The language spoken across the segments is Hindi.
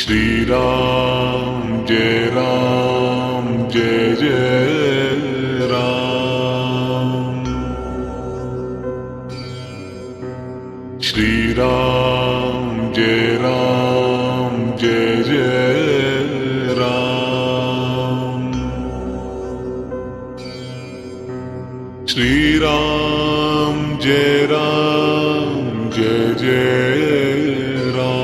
श्री राम जय राम जय जय राम। श्री राम जय राम जय जय राम। श्री राम जय राम जय जय राम।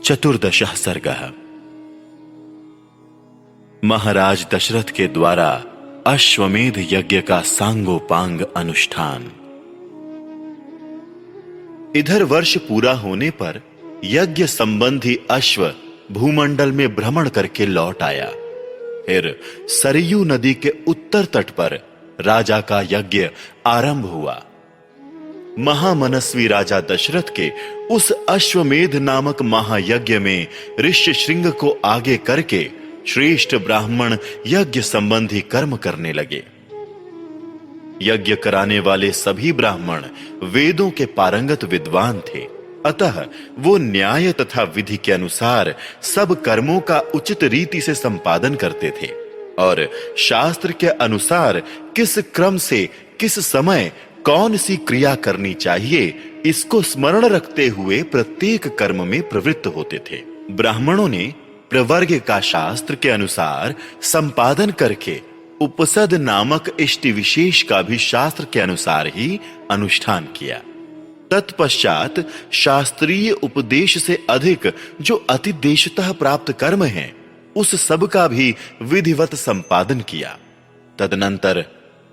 चतुर्दशः सर्गः। महाराज दशरथ के द्वारा अश्वमेध यज्ञ का सांगोपांग अनुष्ठान। इधर वर्ष पूरा होने पर यज्ञ संबंधी अश्व भूमंडल में भ्रमण करके लौट आया। फिर सरयू नदी के उत्तर तट पर राजा का यज्ञ आरंभ हुआ। महामनस्वी राजा दशरथ के उस अश्वमेध नामक महायज्ञ में ऋष्य श्रृंग को आगे करके श्रेष्ठ ब्राह्मण यज्ञ संबंधी कर्म करने लगे। यज्ञ कराने वाले सभी ब्राह्मण वेदों के पारंगत विद्वान थे, अतः वो न्याय तथा विधि के अनुसार सब कर्मों का उचित रीति से संपादन करते थे और शास्त्र के अनुसार किस क्रम से किस समय कौन सी क्रिया करनी चाहिए इसको स्मरण रखते हुए प्रत्येक कर्म में प्रवृत्त होते थे। ब्राह्मणों ने प्रवर्ग का शास्त्र के अनुसार संपादन करके उपसद नामक इष्टि विशेष का भी शास्त्र के अनुसार ही अनुष्ठान किया। तत्पश्चात शास्त्रीय उपदेश से अधिक जो अतिदेशतः प्राप्त कर्म है उस सब का भी विधिवत संपादन किया। तदनंतर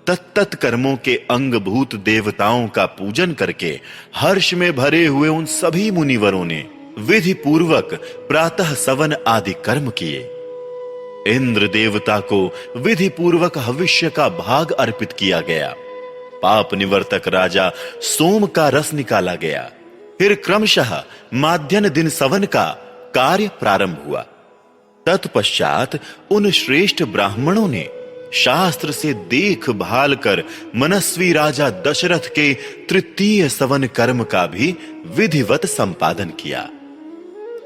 तत्त कर्मों के अंगभूत देवताओं का पूजन करके हर्ष में भरे हुए उन सभी मुनिवरों ने विधि पूर्वक प्रातः सवन आदि कर्म किए। इंद्र देवता को विधि पूर्वक हविष्य का भाग अर्पित किया गया। पाप निवर्तक राजा सोम का रस निकाला गया। फिर क्रमशः माध्याह्न दिन सवन का कार्य प्रारंभ हुआ। तत्पश्चात उन श्रेष्ठ ब्राह्मणों ने शास्त्र से देखभाल कर मनस्वी राजा दशरथ के तृतीय सवन कर्म का भी विधिवत संपादन किया।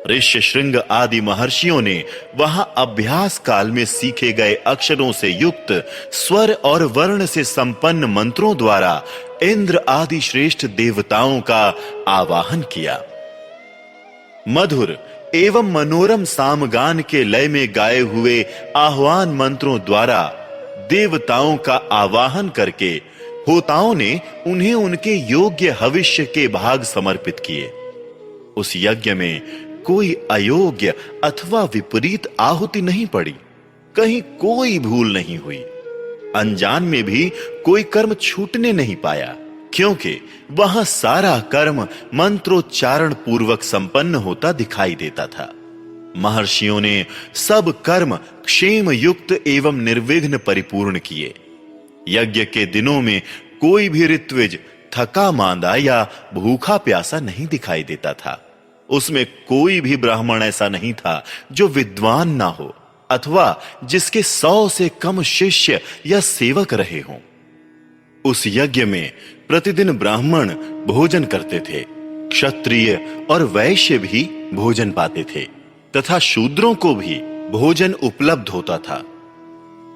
ऋष्य श्रृंग आदि महर्षियों ने वहां अभ्यास काल में सीखे गए अक्षरों से युक्त स्वर और वर्ण से संपन्न मंत्रों द्वारा इंद्र आदि श्रेष्ठ देवताओं का आवाहन किया। मधुर एवं मनोरम सामगान के लय में गाए हुए आह्वान मंत्रों द्वारा देवताओं का आवाहन करके होताओं ने उन्हें उनके योग्य हविष्य के भाग समर्पित किए। उस यज्ञ में कोई अयोग्य अथवा विपरीत आहुति नहीं पड़ी, कहीं कोई भूल नहीं हुई। अनजान में भी कोई कर्म छूटने नहीं पाया, क्योंकि वहां सारा कर्म मंत्रोच्चारण पूर्वक संपन्न होता दिखाई देता था। महर्षियों ने सब कर्म क्षेम युक्त एवं निर्विघ्न परिपूर्ण किए। यज्ञ के दिनों में कोई भी ऋत्विज थका मांदा या भूखा प्यासा नहीं दिखाई देता था। उसमें कोई भी ब्राह्मण ऐसा नहीं था जो विद्वान ना हो अथवा जिसके 100 से कम शिष्य या सेवक रहे हों। उस यज्ञ में प्रतिदिन ब्राह्मण भोजन करते थे, क्षत्रिय और वैश्य भी भोजन पाते थे तथा शूद्रों को भी भोजन उपलब्ध होता था।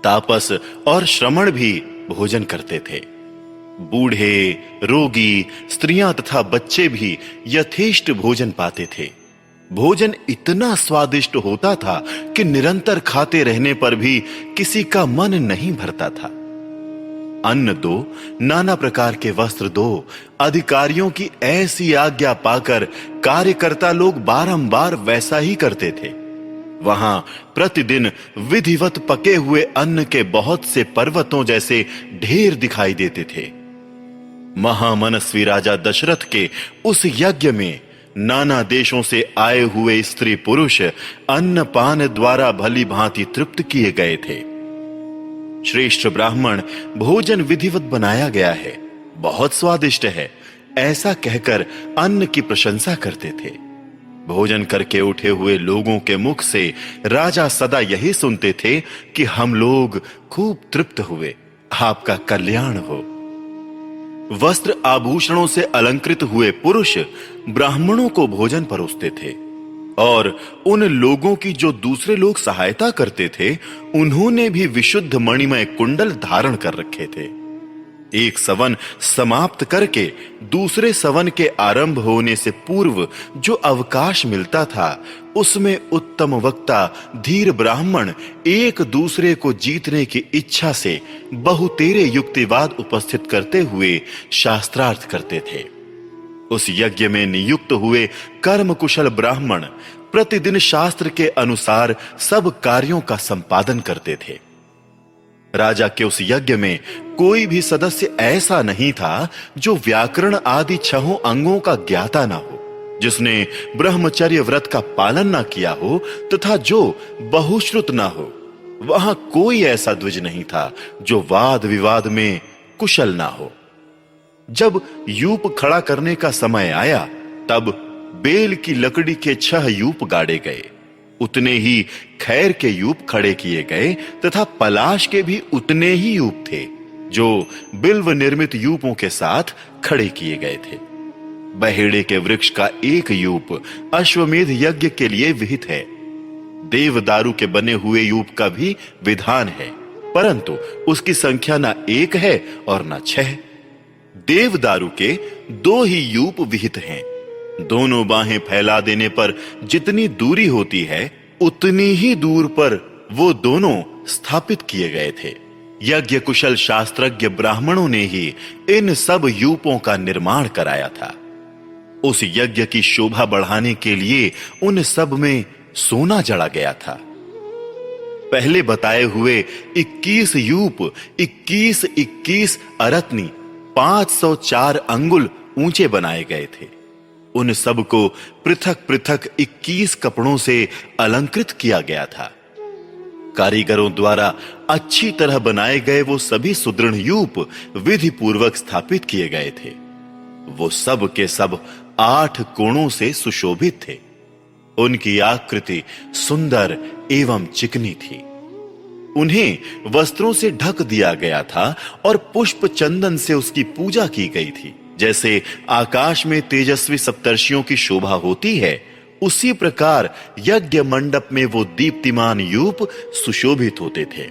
तापस और श्रमण भी भोजन करते थे। बूढ़े, रोगी, स्त्रियां तथा बच्चे भी यथेष्ट भोजन पाते थे। भोजन इतना स्वादिष्ट होता था कि निरंतर खाते रहने पर भी किसी का मन नहीं भरता था। अन्न दो, नाना प्रकार के वस्त्र दो, अधिकारियों की ऐसी आज्ञा पाकर कार्यकर्ता लोग बारंबार वैसा ही करते थे। वहां प्रतिदिन विधिवत पके हुए अन्न के बहुत से पर्वतों जैसे ढेर दिखाई देते थे। महामनस्वी राजा दशरथ के उस यज्ञ में नाना देशों से आए हुए स्त्री पुरुष अन्न पान द्वारा भली भांति तृप्त किए गए थे। श्रेष्ठ ब्राह्मण भोजन विधिवत बनाया गया है, बहुत स्वादिष्ट है, ऐसा कहकर अन्न की प्रशंसा करते थे। भोजन करके उठे हुए लोगों के मुख से राजा सदा यही सुनते थे कि हम लोग खूब तृप्त हुए, आपका कल्याण हो। वस्त्र आभूषणों से अलंकृत हुए पुरुष ब्राह्मणों को भोजन परोसते थे और उन लोगों की जो दूसरे लोग सहायता करते थे, उन्होंने भी विशुद्ध मणिमय कुंडल धारण कर रखे थे। एक सवन समाप्त करके दूसरे सवन के आरंभ होने से पूर्व जो अवकाश मिलता था, उसमें उत्तम वक्ता धीर ब्राह्मण एक दूसरे को जीतने की इच्छा से बहुतेरे युक्तिवाद उपस्थित करते हुए शास्त्रार्थ करते थे। उस यज्ञ में नियुक्त हुए कर्म कुशल ब्राह्मण प्रतिदिन शास्त्र के अनुसार सब कार्यों का संपादन करते थे। राजा के उस यज्ञ में कोई भी सदस्य ऐसा नहीं था जो व्याकरण आदि 6 अंगों का ज्ञाता ना हो, जिसने ब्रह्मचर्य व्रत का पालन ना किया हो तथा जो बहुश्रुत ना हो। वहां कोई ऐसा द्विज नहीं था जो वाद विवाद में कुशल ना हो। जब यूप खड़ा करने का समय आया, तब बेल की लकड़ी के 6 यूप गाड़े गए, उतने ही खैर के यूप खड़े किए गए तथा पलाश के भी उतने ही यूप थे जो बिल्व निर्मित यूपों के साथ खड़े किए गए थे। बहेड़े के वृक्ष का एक यूप अश्वमेध यज्ञ के लिए विहित है। देवदारू के बने हुए यूप का भी विधान है, परंतु उसकी संख्या ना 1 है और ना 6। देवदारू के 2 ही यूप विहित हैं। दोनों बाहें फैला देने पर जितनी दूरी होती है, उतनी ही दूर पर वो दोनों स्थापित किए गए थे। यज्ञ कुशल शास्त्रज्ञ ब्राह्मणों ने ही इन सब यूपों का निर्माण कराया था। उस यज्ञ की शोभा बढ़ाने के लिए उन सब में सोना जड़ा गया था। पहले बताए हुए 21 यूप 21 अरत्नी 504 अंगुल ऊंचे बनाए गए थे। उन सब को पृथक पृथक 21 कपड़ों से अलंकृत किया गया था। कारीगरों द्वारा अच्छी तरह बनाए गए वो सभी सुदृढ़ यूप विधि पूर्वक स्थापित किए गए थे। वो सब के सब 8 कोणों से सुशोभित थे। उनकी आकृति सुंदर एवं चिकनी थी। उन्हें वस्त्रों से ढक दिया गया था और पुष्प चंदन से उसकी पूजा की गई थी। जैसे आकाश में तेजस्वी सप्तर्षियों की शोभा होती है, उसी प्रकार यज्ञ मंडप में वो दीप्तिमान यूप सुशोभित होते थे।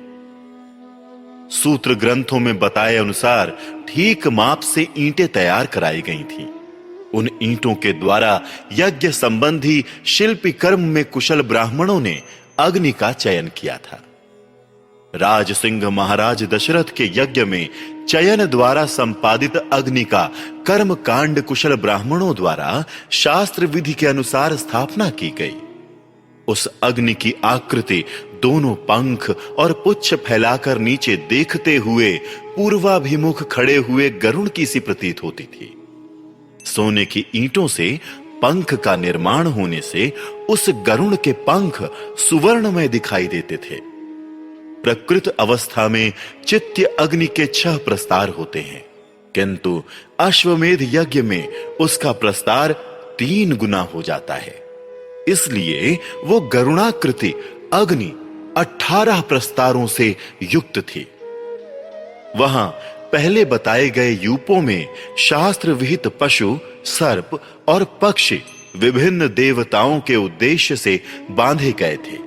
सूत्र ग्रंथों में बताए अनुसार ठीक माप से ईंटें तैयार कराई गई थीं। उन ईंटों के द्वारा यज्ञ संबंधी शिल्पी कर्म में कुशल ब्राह्मणों ने अग्नि का चयन किया था। राज सिंह महाराज दशरथ के यज्ञ में चयन द्वारा संपादित अग्नि का कर्म कांड कुशल ब्राह्मणों द्वारा शास्त्र विधि के अनुसार स्थापना की गई। उस अग्नि की आकृति दोनों पंख और पुच्छ फैलाकर नीचे देखते हुए पूर्वाभिमुख खड़े हुए गरुड़ की सी प्रतीत होती थी। सोने की ईंटों से पंख का निर्माण होने से उस गरुड़ के पंख सुवर्णमय दिखाई देते थे। प्रकृत अवस्था में चित्य अग्नि के 6 प्रस्तार होते हैं, किंतु अश्वमेध यज्ञ में उसका प्रस्तार 3 गुना हो जाता है। इसलिए वो गरुणाकृति अग्नि 18 प्रस्तारों से युक्त थी। वहां पहले बताए गए यूपों में शास्त्र विहित पशु, सर्प और पक्षी विभिन्न देवताओं के उद्देश्य से बांधे गए थे।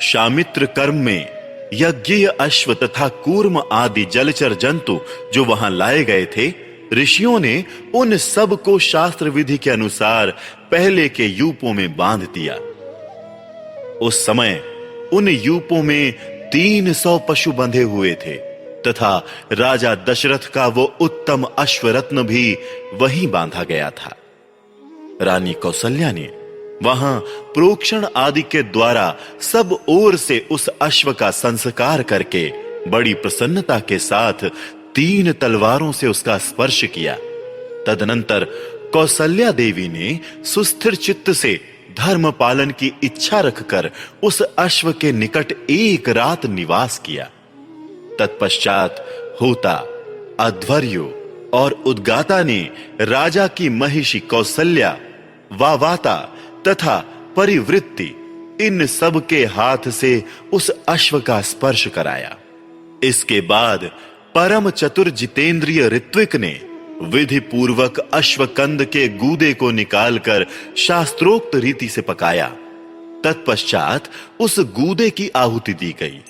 शामित्र कर्म में यज्ञीय अश्व तथा कूर्म आदि जलचर जंतु जो वहां लाए गए थे, ऋषियों ने उन सब को शास्त्र विधि के अनुसार पहले के यूपों में बांध दिया। उस समय उन यूपों में 300 पशु बंधे हुए थे तथा राजा दशरथ का वो उत्तम अश्वरत्न भी वहीं बांधा गया था। रानी कौसल्या ने वहां प्रोक्षण आदि के द्वारा सब ओर से उस अश्व का संस्कार करके बड़ी प्रसन्नता के साथ 3 तलवारों से उसका स्पर्श किया। तदनंतर कौसल्या देवी ने सुस्थिर चित्त से धर्म पालन की इच्छा रखकर उस अश्व के निकट 1 रात निवास किया। तत्पश्चात होता, अध्वर्यु और उद्गाता ने राजा की महिषी कौसल्या, वावाता तथा परिवृत्ति इन सब के हाथ से उस अश्व का स्पर्श कराया। इसके बाद परम चतुर जितेंद्रिय ऋत्विक ने विधि पूर्वक अश्वकंद के गूदे को निकालकर शास्त्रोक्त रीति से पकाया। तत्पश्चात उस गूदे की आहुति दी गई।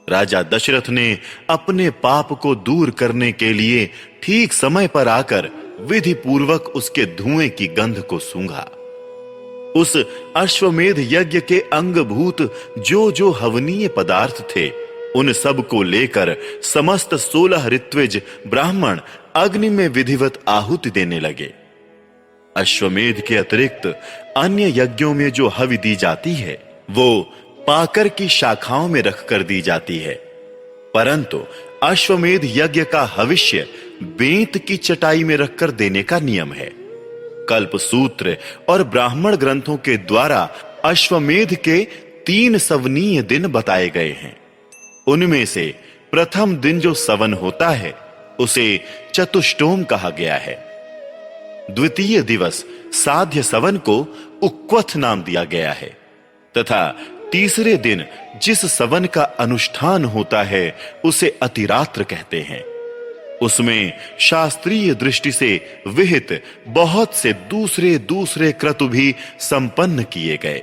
राजा दशरथ ने अपने पाप को दूर करने के लिए ठीक समय पर आकर विधि पूर्वक उसके धुएं की गंध को सूंघा। उस अश्वमेध यज्ञ के अंगभूत जो जो हवनीय पदार्थ थे, उन सब को लेकर समस्त 16 ऋत्विज ब्राह्मण अग्नि में विधिवत आहुति देने लगे। अश्वमेध के अतिरिक्त अन्य यज्ञों में जो हवि दी जाती है वो पाकर की शाखाओं में रखकर दी जाती है, परंतु अश्वमेध यज्ञ का हविष्य बेंत की चटाई में रखकर देने का नियम है। कल्पसूत्र और ब्राह्मण ग्रंथों के द्वारा अश्वमेध के 3 सवनीय दिन बताए गए हैं। उनमें से प्रथम दिन जो सवन होता है उसे चतुष्टोम कहा गया है। द्वितीय दिवस साध्य सवन को उक्वथ नाम दिया गया है तथा तीसरे दिन जिस सवन का अनुष्ठान होता है उसे अतिरात्र कहते हैं। उसमें शास्त्रीय दृष्टि से विहित बहुत से दूसरे दूसरे क्रतु भी संपन्न किए गए।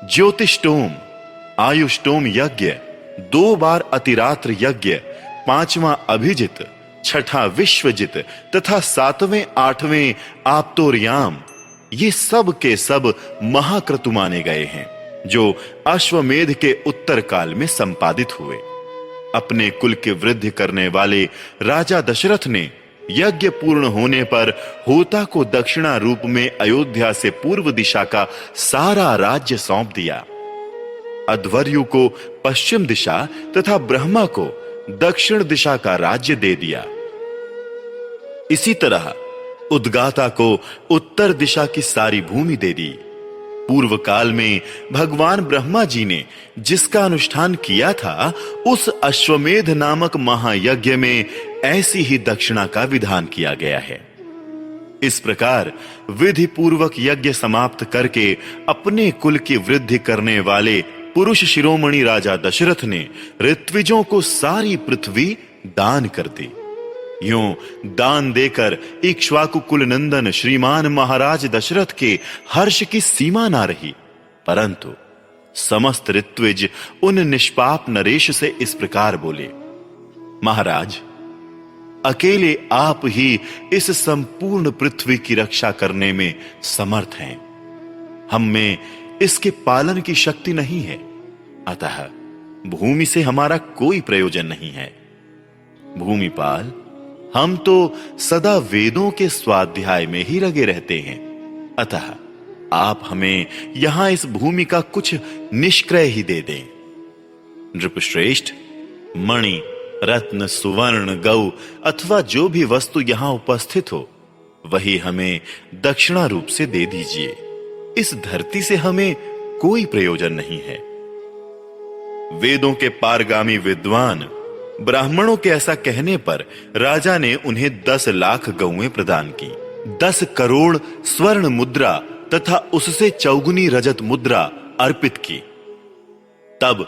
ज्योतिष्टोम, आयुष्टोम यज्ञ, 2 बार अतिरात्र यज्ञ, 5वां अभिजित, 6ठा विश्वजित तथा 7वें 8वें आप्तोर्याम, ये सब के सब महाक्रतु माने गए हैं जो अश्वमेध के उत्तर काल में संपादित हुए। अपने कुल की वृद्धि करने वाले राजा दशरथ ने यज्ञ पूर्ण होने पर होता को दक्षिणा रूप में अयोध्या से पूर्व दिशा का सारा राज्य सौंप दिया। अध्वर्यु को पश्चिम दिशा तथा ब्रह्मा को दक्षिण दिशा का राज्य दे दिया। इसी तरह उद्गाता को उत्तर दिशा की सारी भूमि दे दी। पूर्व काल में भगवान ब्रह्मा जी ने जिसका अनुष्ठान किया था उस अश्वमेध नामक महायज्ञ में ऐसी ही दक्षिणा का विधान किया गया है। इस प्रकार विधि पूर्वक यज्ञ समाप्त करके अपने कुल की वृद्धि करने वाले पुरुष शिरोमणि राजा दशरथ ने ऋत्विजों को सारी पृथ्वी दान कर दी। यूं दान देकर इक्ष्वाकु कुल नंदन श्रीमान महाराज दशरथ के हर्ष की सीमा ना रही, परंतु समस्त ऋत्विज उन निष्पाप नरेश से इस प्रकार बोले, महाराज, अकेले आप ही इस संपूर्ण पृथ्वी की रक्षा करने में समर्थ हैं। हम में इसके पालन की शक्ति नहीं है, अतः भूमि से हमारा कोई प्रयोजन नहीं है। भूमिपाल, हम तो सदा वेदों के स्वाध्याय में ही लगे रहते हैं, अतः आप हमें यहां इस भूमि का कुछ निष्क्रय ही दे दें। नृपश्रेष्ठ, मणि, रत्न, सुवर्ण, गौ अथवा जो भी वस्तु यहां उपस्थित हो वही हमें दक्षिणा रूप से दे दीजिए। इस धरती से हमें कोई प्रयोजन नहीं है। वेदों के पारगामी विद्वान ब्राह्मणों के ऐसा कहने पर राजा ने उन्हें 10 लाख गौएं प्रदान की, 10 करोड़ स्वर्ण मुद्रा तथा उससे चौगुनी रजत मुद्रा अर्पित की। तब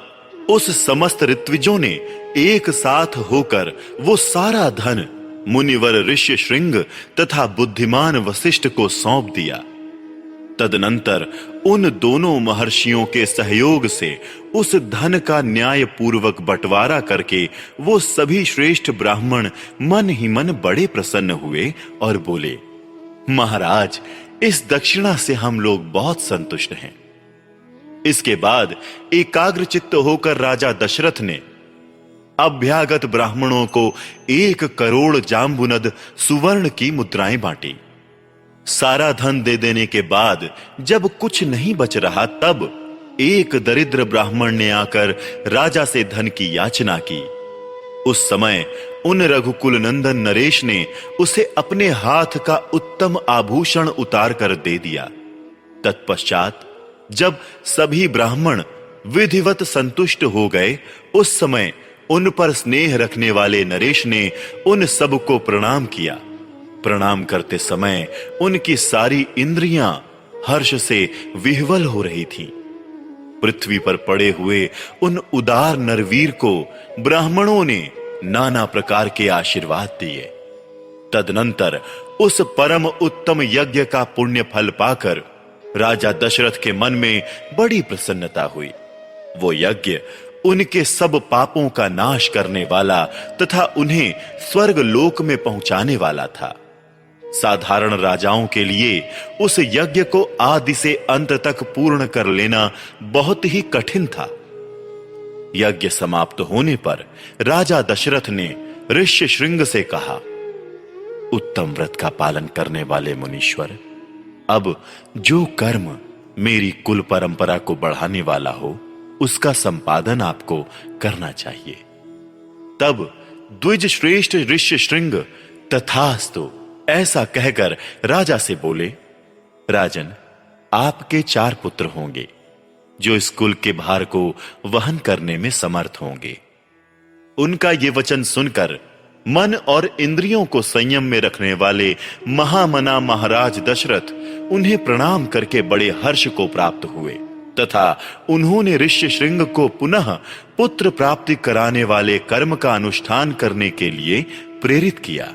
उस समस्त ऋत्विजों ने एक साथ होकर वो सारा धन मुनिवर ऋष्य श्रृंग तथा बुद्धिमान वशिष्ठ को सौंप दिया। तदनंतर उन दोनों महर्षियों के सहयोग से उस धन का न्याय पूर्वक बंटवारा करके वो सभी श्रेष्ठ ब्राह्मण मन ही मन बड़े प्रसन्न हुए और बोले, महाराज, इस दक्षिणा से हम लोग बहुत संतुष्ट हैं। इसके बाद एकाग्रचित्त होकर राजा दशरथ ने अभ्यागत ब्राह्मणों को 1 करोड़ जाम्बुनद सुवर्ण की मुद्राएं बांटी। सारा धन दे देने के बाद जब कुछ नहीं बच रहा, तब एक दरिद्र ब्राह्मण ने आकर राजा से धन की याचना की। उस समय उन रघुकुल नंदन नरेश ने उसे अपने हाथ का उत्तम आभूषण उतार कर दे दिया। तत्पश्चात जब सभी ब्राह्मण विधिवत संतुष्ट हो गए, उस समय उन पर स्नेह रखने वाले नरेश ने उन सब को प्रणाम किया। प्रणाम करते समय उनकी सारी इंद्रियां हर्ष से विह्वल हो रही थीं। पृथ्वी पर पड़े हुए उन उदार नरवीर को ब्राह्मणों ने नाना प्रकार के आशीर्वाद दिए। तदनंतर उस परम उत्तम यज्ञ का पुण्य फल पाकर राजा दशरथ के मन में बड़ी प्रसन्नता हुई। वो यज्ञ उनके सब पापों का नाश करने वाला तथा उन्हें स्वर्ग लोक में पहुंचाने वाला था। साधारण राजाओं के लिए उस यज्ञ को आदि से अंत तक पूर्ण कर लेना बहुत ही कठिन था। यज्ञ समाप्त होने पर राजा दशरथ ने ऋष्यशृंग से कहा, उत्तम व्रत का पालन करने वाले मुनीश्वर, अब जो कर्म मेरी कुल परंपरा को बढ़ाने वाला हो उसका संपादन आपको करना चाहिए। तब द्विज श्रेष्ठ ऋष्यशृंग तथास्तु ऐसा कहकर राजा से बोले, राजन, आपके 4 पुत्र होंगे जो इस कुल के भार को वहन करने में समर्थ होंगे। उनका ये वचन सुनकर मन और इंद्रियों को संयम में रखने वाले महामना महाराज दशरथ उन्हें प्रणाम करके बड़े हर्ष को प्राप्त हुए तथा उन्होंने ऋष्यशृंग को पुनः पुत्र प्राप्ति कराने वाले कर्म का अनुष्ठान करने के लिए प्रेरित किया।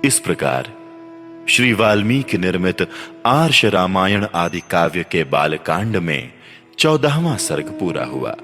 इस प्रकार श्री वाल्मीकि निर्मित आर्ष रामायण आदि काव्य के बालकांड में 14वां सर्ग पूरा हुआ।